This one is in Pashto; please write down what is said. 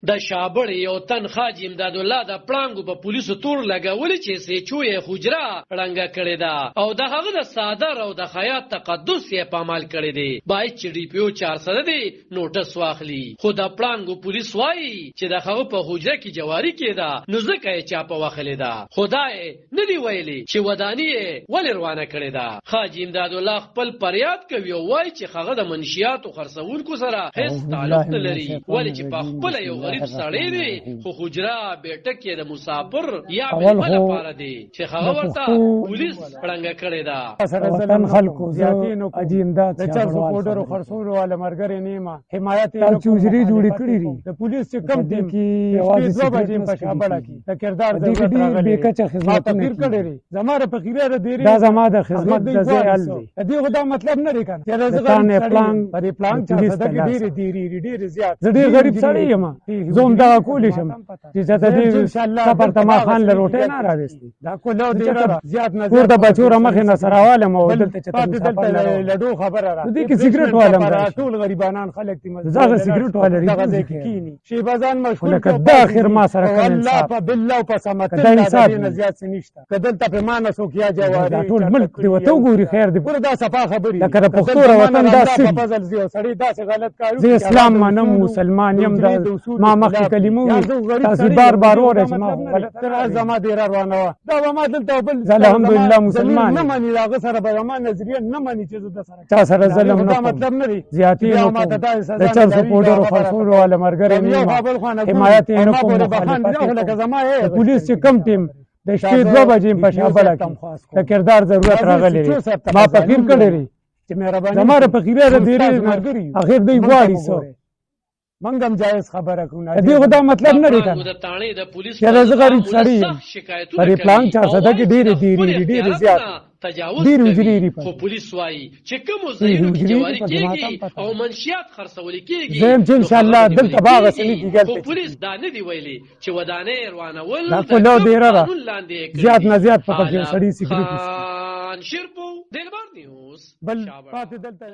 د شابړ یو تن حاجی امداد الله د پړانګو په پولیسو تور لګولې چې سېچوې حجره رنګه کړې ده او د هغه د صادر او د خیاط تقدس یې پامال کړی دی باید چې ډي پی او 400 دی نوټس واخلي خو د پړانګو پولیس وایي چې د هغه په حجره کې جواری کېده نو ځکه یې چاپه واخلې ده خدای نه دی ویلي چې ودانی ولې روانه کړې ده حاجی امداد الله خپل فریاد کوي او وایي چې هغه د منشیاتو خرڅونکو سره هیڅ تعلق نه لري ولې چې په خپل یو غریب سړی دی خو حجره بیٹه کې د مسافر یا بل لپاره دی چې هغه ورته پولیس رنګه کړی ده وطن خلکو زیاتینو اجي امداد د چر سپورټرو خرڅولو والا مرګره نیمه حمایت یې چوزري جوړی کړی دي د پولیس چې کم ټیم کې اواز یې بجې په شابړه کې د کردار ضرورت راغلی به کچ خدمت تقریر کړی دی زماره فقیره د دیری دا زما د خدمت د ځای دی دې خدا مطلب نه ریکنه چې زغان پلان پرې پلان چې صدق ډیر زیات زړه غریب سړی یم زوم دا کولی شم چې زته دې ان شاء الله سفر تما خان له روټه نه راوستي دا کوله ډیر زیات نه ور د بچو مخه نه سراواله مو دلته چې دلته لډو خبره را دې کې سیګریټ والم ټول غریبانان خلک دي زغه سیګریټ والے کینی شی بازان مشغول کړه د اخر ما سره کوي الله په بالله په سمته دا نه زیات نشته کدلته په معنا سو کیا جواب ټول ملک دی وته ګوري خیر دی پر دا صفه خبري لکه د پښتو وطن دا فضل زیو سړی دا غلط کارو زه اسلام منم مسلمان یم ما مخکې کلمو تاسو بار اورئ چې ما غلط تر زما ډیر روانه دا ما دلته بل الحمدلله مسلمان نه مانی راغه سره به ما نظریه نه مانی چې د سره چا سره ظلم نه مطلب نه دی زیاتی نو د چر سپورټرو خرڅولو والا مرګره نیمه حمایت یې نه کوم لکه زما پولیس چې کم ټیم د شپې 2 بجې په شابړه کې د کردار ضرورت راغلی ما فقیر کړی چې مهرباني زماره فقیره د ډیره مرګري اخر دوی غواړي سو منګم جایز خبره کوم دې خدا مطلب نه لري کنه چې زه غریب سړی پرې پلان 400 کې ډیر زیات تجاوز کوي خو پولیس وایي چې کوم ځایونو کې جواری کېږي او منشیات خرڅول کېږي زم چې ان شاء الله دلته باغ سني کېږي خو پولیس دا نه دی ویلي چې ودانې روانول دا کوله ډیره زیات نه زیات په کې سړی سیګریټ شرپو دلبر نیوز بل پاتې دلته